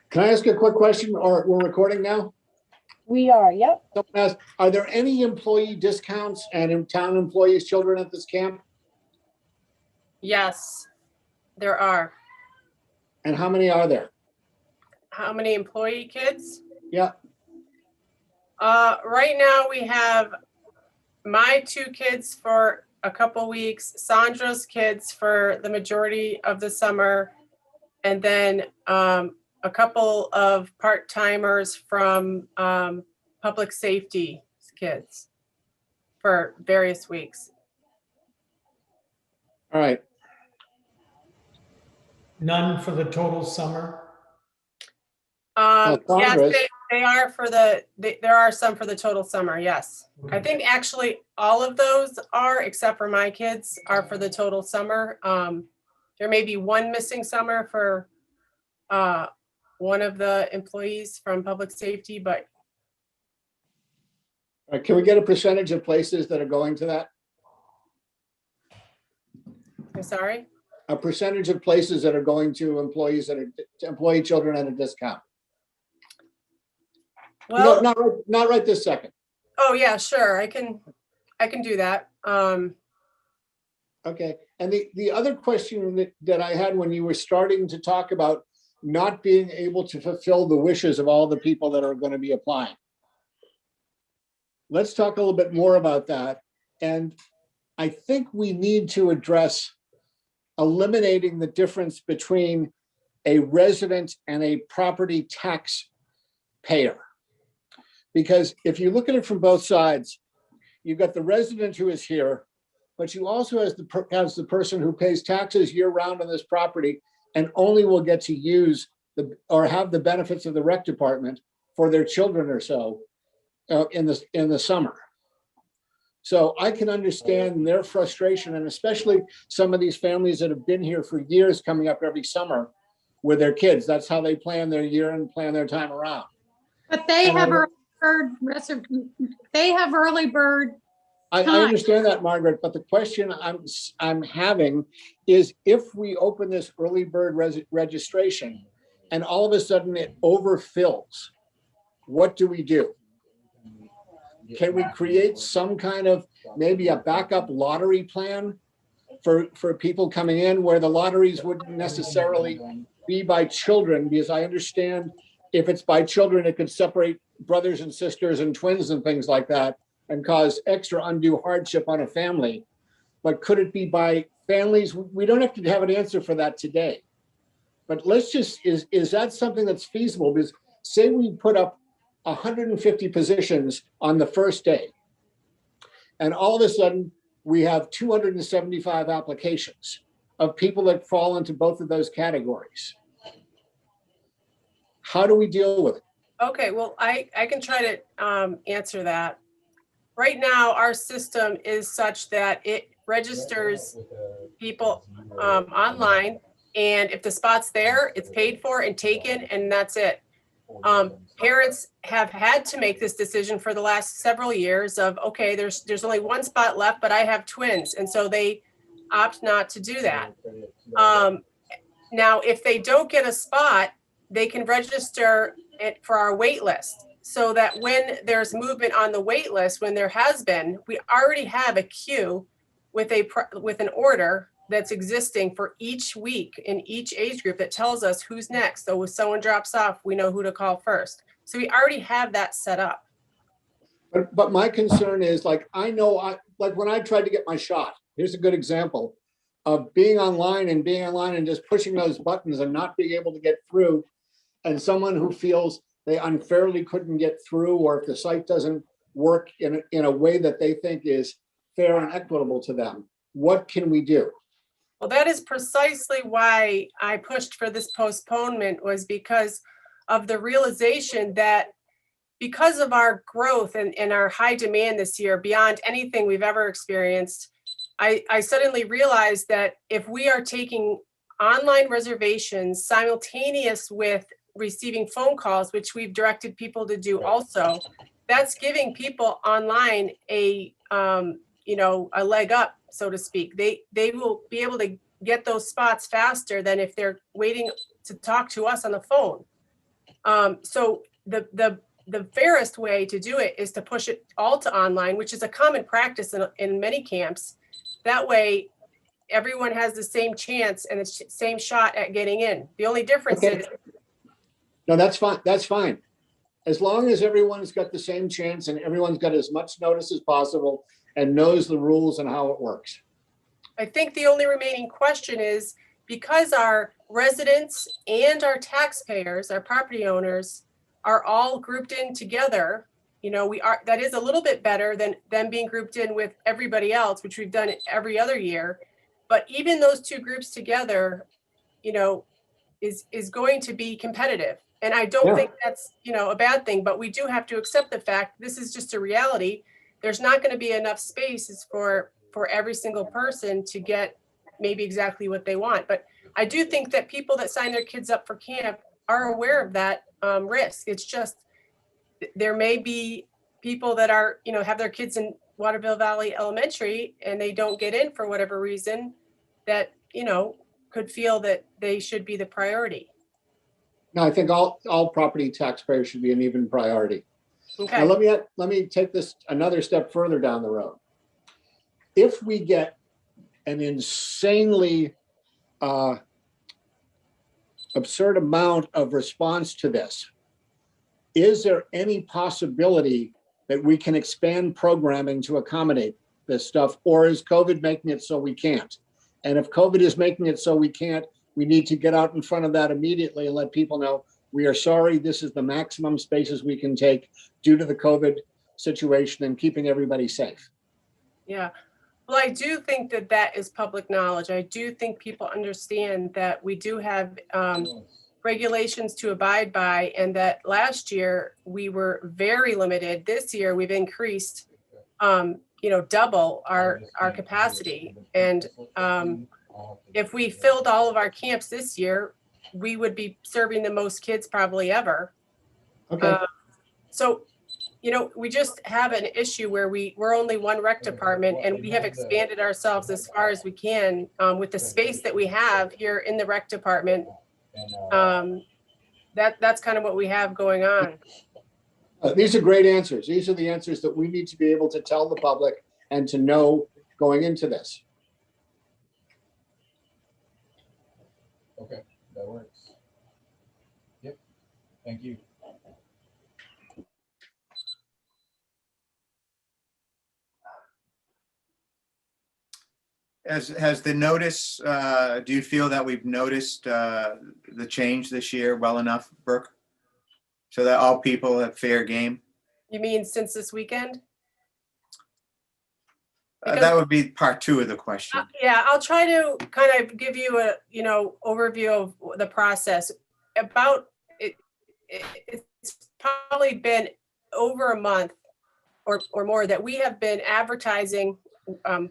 Can I ask a quick question, or we're recording now? We are, yep. Someone asked, are there any employee discounts and town employees' children at this camp? Yes, there are. And how many are there? How many employee kids? Yeah, Right now we have my 2 kids for a couple weeks, Sandra's kids for the majority of the summer, and then a couple of part-timers from public safety kids for various weeks. all right. None for the total summer? Well, Yes, Congress- they are for there are some for the total summer, yes. I think actually all of those are, except for my kids, are for the total summer. There may be one missing summer for one of the employees from public safety, but All right, can we get a percentage of places that are going to that? I'm sorry. A percentage of places that are going to employees that are employee children at a discount? Well, No, not right this second. oh yeah, sure. I can do that. Okay, and the other question that I had when you were starting to talk about not being able to fulfill the wishes of all the people that are going to be applying. Let's talk a little bit more about that. And I think we need to address eliminating the difference between a resident and a property tax payer. Because if you look at it from both sides, you've got the resident who is here, but you also has the person who pays taxes year round on this property and only will get to use or have the benefits of the rec department for their children or so in the summer. So I can understand their frustration, and especially some of these families that have been here for years coming up every summer with their kids. That's how they plan their year and plan their time around. But they And have I- early bird, they have early bird. I Time. understand that, Margaret, but the question I'm having is if we open this early bird registration and all of a sudden it overfills, what do we do? Can we create some kind of maybe a backup lottery plan for people coming in where the lotteries wouldn't necessarily be by children? Because I understand if it's by children, it could separate brothers and sisters and twins and things like that and cause extra undue hardship on a family. But could it be by families? We don't have to have an answer for that today. But let's just, is that something that's feasible? Because say we put up 150 positions on the first day, and all of a sudden we have 275 applications of people that fall into both of those categories. How do we deal with it? Okay, well, I can try to answer that. Right now, our system is such that it registers people online, and if the spot's there, it's paid for and taken, and that's it. Parents have had to make this decision for the last several years of, okay, there's only one spot left, but I have twins, and so they opt not to do that. Now, if they don't get a spot, they can register it for our wait list, so that when there's movement on the wait list, when there has been, we already have a queue with an order that's existing for each week in each age group that tells us who's next. So if someone drops off, we know who to call first. So we already have that set up. But my concern is, like, like when I tried to get my shot, here's a good example of being online and just pushing those buttons and not being able to get through. And someone who feels they unfairly couldn't get through, or if the site doesn't work in a way that they think is fair and equitable to them, what can we do? Well, that is precisely why I pushed for this postponement, was because of the realization that because of our growth and our high demand this year, beyond anything we've ever experienced, I suddenly realized that if we are taking online reservations simultaneous with receiving phone calls, which we've directed people to do also, that's giving people online a leg up, so to speak. They will be able to get those spots faster than if they're waiting to talk to us on the phone. So the fairest way to do it is to push it all to online, which is a common practice in many camps. That way, everyone has the same chance and the same shot at getting in. The only difference Okay. is, No, that's fine. That's fine. As long as everyone's got the same chance and everyone's got as much notice as possible and knows the rules and how it works. I think the only remaining question is, because our residents and our taxpayers, our property owners, are all grouped in together, that is a little bit better than them being grouped in with everybody else, which we've done every other year. But even those two groups together, is going to be competitive. And I don't think that's, a bad thing, but we do have to accept the fact this is just a reality. There's not going to be enough spaces for every single person to get maybe exactly what they want. But I do think that people that sign their kids up for camp are aware of that risk. It's just, there may be people that are, have their kids in Waterville Valley Elementary and they don't get in for whatever reason that, could feel that they should be the priority. No, I think all property taxpayers should be an even priority. Okay. Now, let me take this another step further down the road. If we get an insanely absurd amount of response to this, is there any possibility that we can expand programming to accommodate this stuff, or is COVID making it so we can't? And if COVID is making it so we can't, we need to get out in front of that immediately and let people know, we are sorry, this is the maximum spaces we can take due to the COVID situation and keeping everybody safe. Yeah. Well, I do think that is public knowledge. I do think people understand that we do have regulations to abide by, and that last year we were very limited. This year we've increased, double our capacity. And if we filled all of our camps this year, we would be serving the most kids probably ever. Okay. So, we just have an issue where we're only one rec department, and we have expanded ourselves as far as we can with the space that we have here in the rec department. That's kind of what we have going on. These are great answers. These are the answers that we need to be able to tell the public and to know going into this. Okay, that works. Yep, thank you. Has the notice, do you feel that we've noticed the change this year well enough, Brooke? So that all people have fair game? You mean since this weekend? That would be part two of the question. Yeah, I'll try to kind of give you a, overview of the process. It's probably been over a month or more that we have been advertising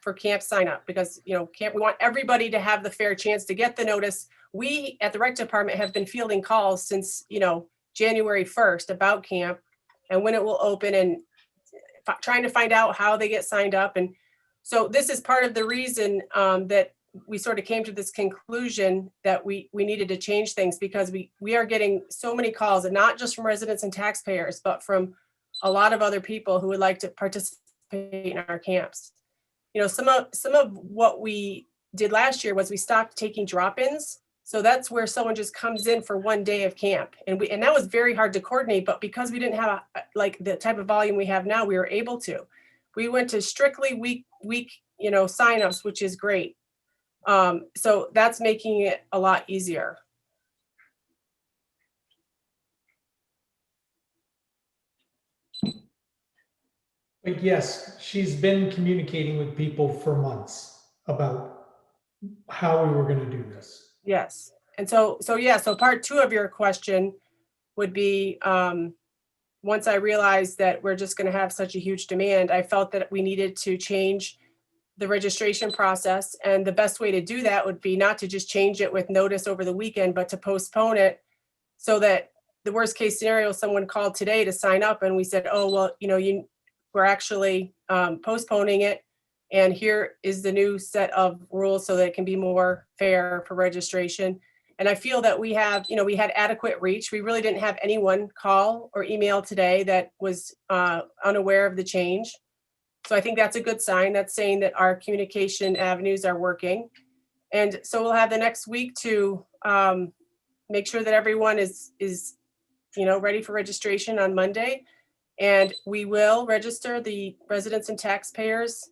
for camp sign up, because, we want everybody to have the fair chance to get the notice. We at the rec department have been fielding calls since, January 1st about camp and when it will open, and trying to find out how they get signed up. And so this is part of the reason that we sort of came to this conclusion that we needed to change things, because we are getting so many calls, and not just from residents and taxpayers, but from a lot of other people who would like to participate in our camps. Some of what we did last year was we stopped taking drop-ins. So that's where someone just comes in for one day of camp. And that was very hard to coordinate, but because we didn't have the type of volume we have now, we were able to. We went to strictly week signups, which is great. So that's making it a lot easier. But yes, she's been communicating with people for months about how we were going to do this. Yes. And so part two of your question would be, once I realized that we're just going to have such a huge demand, I felt that we needed to change the registration process. And the best way to do that would be not to just change it with notice over the weekend, but to postpone it, so that the worst case scenario, someone called today to sign up and we said, oh, well, we're actually postponing it. And here is the new set of rules so that it can be more fair for registration. And I feel that we have, we had adequate reach. We really didn't have anyone call or email today that was unaware of the change. So I think that's a good sign. That's saying that our communication avenues are working. And so we'll have the next week to make sure that everyone is ready for registration on Monday. And we will register the residents and taxpayers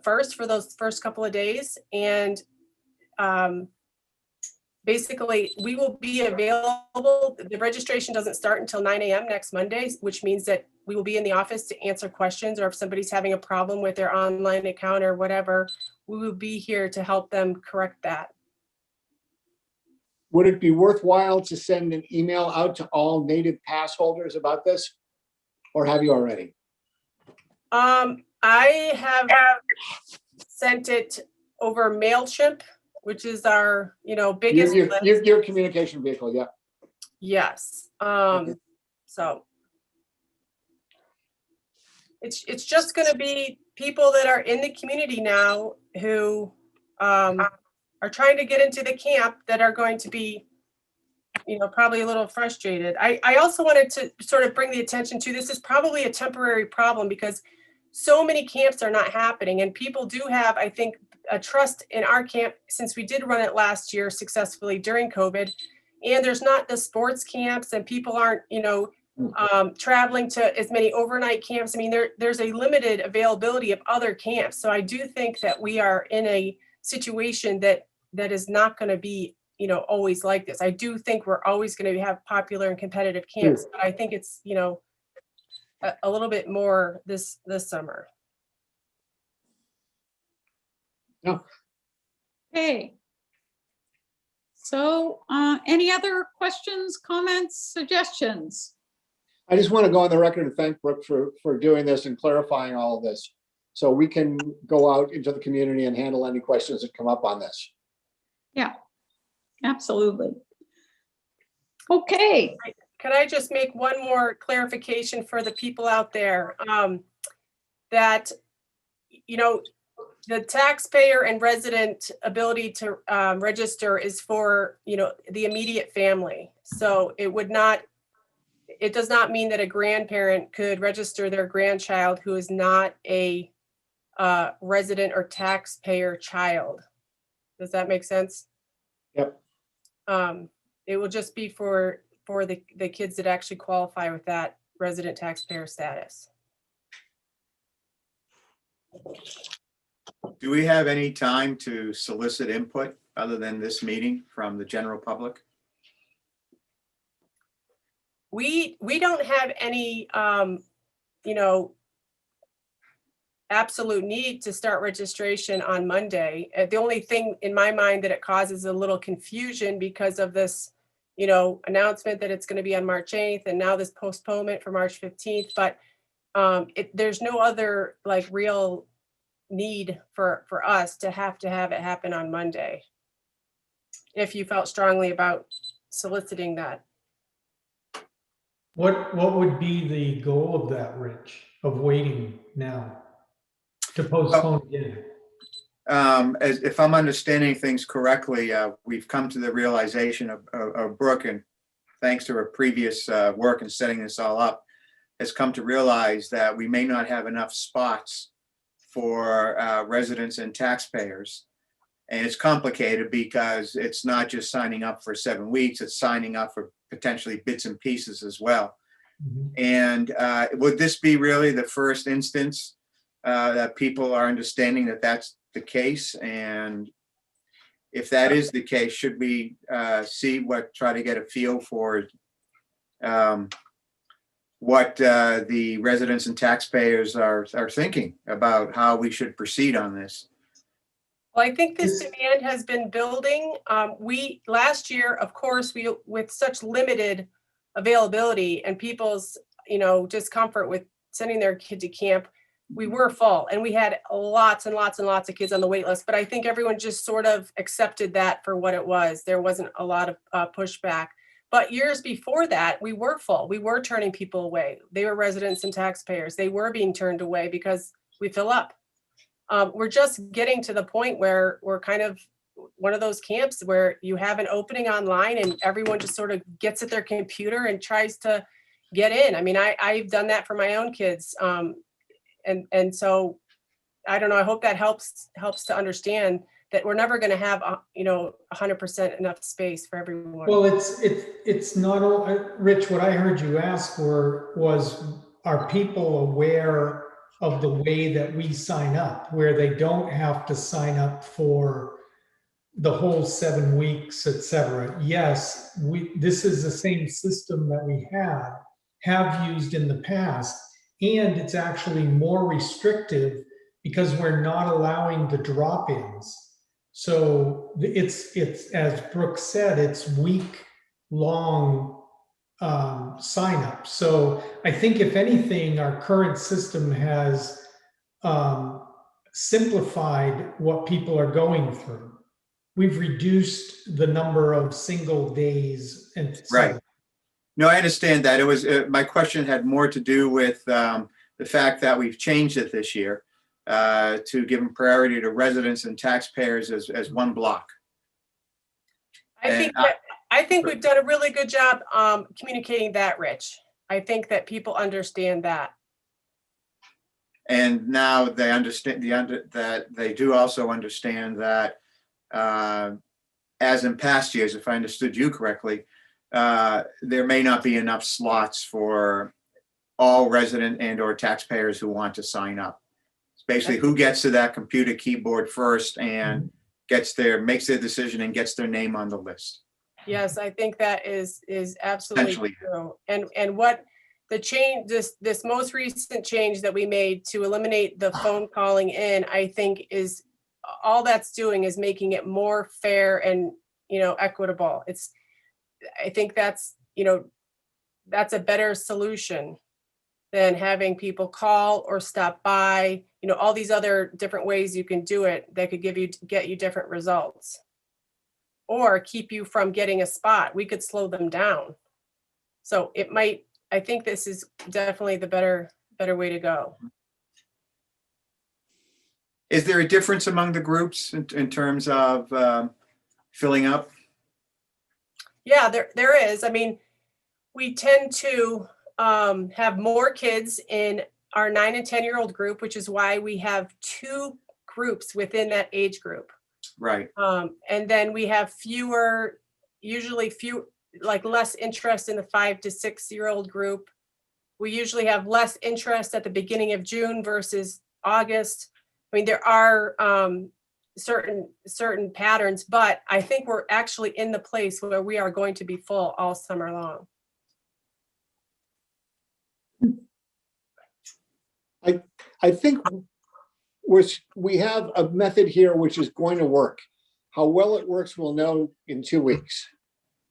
first for those first couple of days. And basically, we will be available. The registration doesn't start until 9 a.m. next Monday, which means that we will be in the office to answer questions, or if somebody's having a problem with their online account or whatever, we will be here to help them correct that. Would it be worthwhile to send an email out to all native pass holders about this? Or have you already? I have sent it over MailChimp, which is our, biggest list. Your communication vehicle, yeah. Yes. So it's just going to be people that are in the community now who are trying to get into the camp that are going to be, probably a little frustrated. I also wanted to sort of bring the attention to, this is probably a temporary problem because so many camps are not happening, and people do have, I think, a trust in our camp since we did run it last year successfully during COVID. And there's not the sports camps, and people aren't, traveling to as many overnight camps. I mean, there's a limited availability of other camps. So I do think that we are in a situation that is not going to be, always like this. I do think we're always going to have popular and competitive camps, but I think it's, a little bit more this summer. No. Okay. So any other questions, comments, suggestions? I just want to go on the record and thank Brooke for doing this and clarifying all of this, so we can go out into the community and handle any questions that come up on this. Yeah, absolutely. Okay. Could I just make one more clarification for the people out there? That, the taxpayer and resident ability to register is for, the immediate family. So it does not mean that a grandparent could register their grandchild who is not a resident or taxpayer child. Does that make sense? Yep. It will just be for the kids that actually qualify with that resident taxpayer status. Do we have any time to solicit input other than this meeting from the general public? We don't have any, absolute need to start registration on Monday. The only thing in my mind that it causes a little confusion because of this, announcement that it's going to be on March 8th and now this postponement for March 15th. But there's no other real need for us to have it happen on Monday. If you felt strongly about soliciting that. What would be the goal of that, Rich, of waiting now to postpone again? As if I'm understanding things correctly, we've come to the realization of Brooke, and thanks to her previous work in setting this all up, has come to realize that we may not have enough spots for residents and taxpayers. And it's complicated because it's not just signing up for 7 weeks, it's signing up for potentially bits and pieces as well. Mhm. And would this be really the first instance that people are understanding that that's the case? And if that is the case, should we try to get a feel for what the residents and taxpayers are thinking about how we should proceed on this? Well, I think this demand has been building. Last year, of course, with such limited availability and people's, discomfort with sending their kid to camp, we were full and we had lots and lots and lots of kids on the wait list. But I think everyone just sort of accepted that for what it was. There wasn't a lot of pushback. But years before that, we were full. We were turning people away. They were residents and taxpayers. They were being turned away because we fill up. We're just getting to the point where we're kind of one of those camps where you have an opening online and everyone just sort of gets at their computer and tries to get in. I mean, I've done that for my own kids. And so I don't know, I hope that helps to understand that we're never going to have, 100% enough space for everyone. Well, it's not, Rich, what I heard you ask was, are people aware of the way that we sign up, where they don't have to sign up for the whole 7 weeks, et cetera? Yes, this is the same system that we have used in the past, and it's actually more restrictive because we're not allowing the drop-ins. So it's as Brooke said, it's week-long sign up. So I think if anything, our current system has simplified what people are going through. We've reduced the number of single days and Right. No, I understand that. It was, my question had more to do with the fact that we've changed it this year to give priority to residents and taxpayers as one block. I think we've done a really good job communicating that, Rich. I think that people understand that. And now they understand that they do also understand that, as in past years, if I understood you correctly, there may not be enough slots for all resident and or taxpayers who want to sign up. It's basically who gets to that computer keyboard first and makes their decision and gets their name on the list. Yes, I think that is absolutely true. And what the change, this most recent change that we made to eliminate the phone calling in, I think is all that's doing is making it more fair and, equitable. I think that's a better solution than having people call or stop by, all these other different ways you can do it that could get you different results or keep you from getting a spot. We could slow them down. So I think this is definitely the better way to go. Is there a difference among the groups in terms of filling up? Yeah, there is. I mean, we tend to have more kids in our 9 and 10-year-old group, which is why we have 2 groups within that age group. Right. And then we have less interest in the 5 to 6-year-old group. We usually have less interest at the beginning of June versus August. I mean, there are certain patterns, but I think we're actually in the place where we are going to be full all summer long. I think we have a method here which is going to work. How well it works, we'll know in 2 weeks.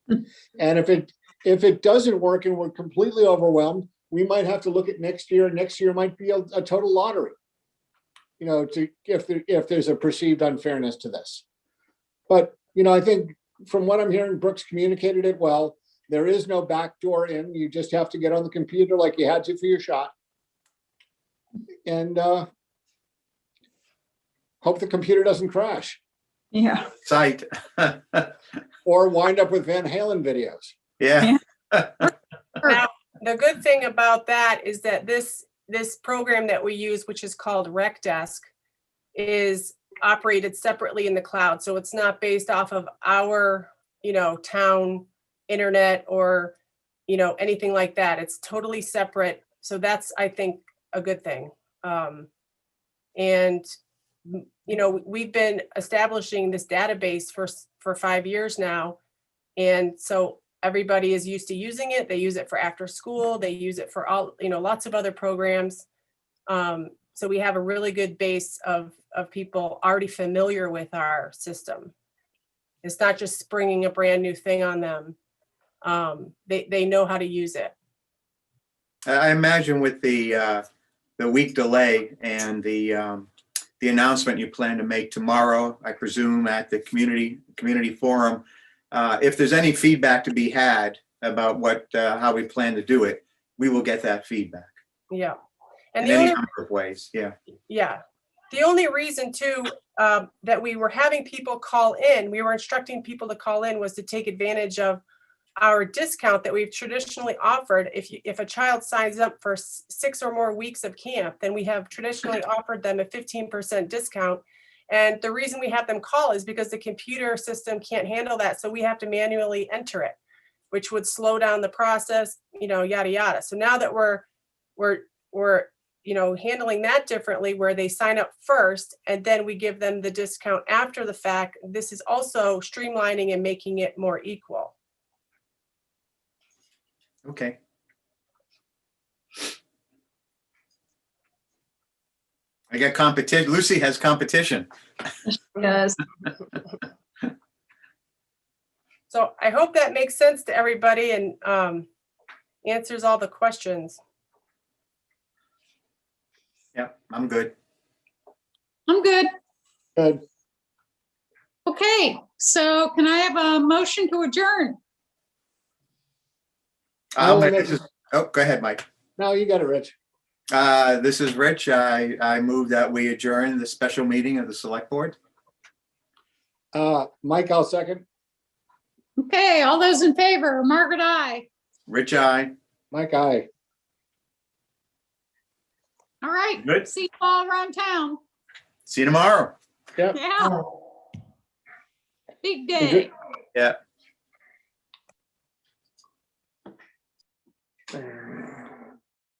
And if it doesn't work and we're completely overwhelmed, we might have to look at next year. Next year might be a total lottery, if there's a perceived unfairness to this. But, I think from what I'm hearing, Brooks communicated it well. There is no backdoor in. You just have to get on the computer like you had to for your shot. And hope the computer doesn't crash. Yeah. Site. Or wind up with Van Halen videos. Yeah. Now, the good thing about that is that this program that we use, which is called RecDesk, is operated separately in the cloud. So it's not based off of our, town internet or, anything like that. It's totally separate. So that's, I think, a good thing. And we've been establishing this database for 5 years now. And so everybody is used to using it. They use it for after school. They use it for all, lots of other programs. So we have a really good base of people already familiar with our system. It's not just springing a brand new thing on them. They know how to use it. I imagine with the week delay and the announcement you plan to make tomorrow, I presume at the community forum, if there's any feedback to be had about how we plan to do it, we will get that feedback. Yeah. In any number of ways. Yeah. Yeah. The only reason too, that we were having people call in, we were instructing people to call in, was to take advantage of our discount that we've traditionally offered. If a child signs up for 6 or more weeks of camp, then we have traditionally offered them a 15% discount. And the reason we have them call is because the computer system can't handle that. So we have to manually enter it, which would slow down the process, yada, yada. So now that we're handling that differently, where they sign up first and then we give them the discount after the fact, this is also streamlining and making it more equal. Okay. I got competition. Lucy has competition. Yes. So I hope that makes sense to everybody and answers all the questions. Yeah, I'm good. I'm good. Good. Okay, so can I have a motion to adjourn? Oh, go ahead, Mike. No, you got it, Rich. This is Rich. I move that we adjourn the special meeting of the select board. Mike, I'll second. Okay, all those in favor, Margaret, aye. Rich, I. Mike, aye. All right, Good. see you all around town. See you tomorrow. Yep. Yeah, big day. Yeah. Enjoy.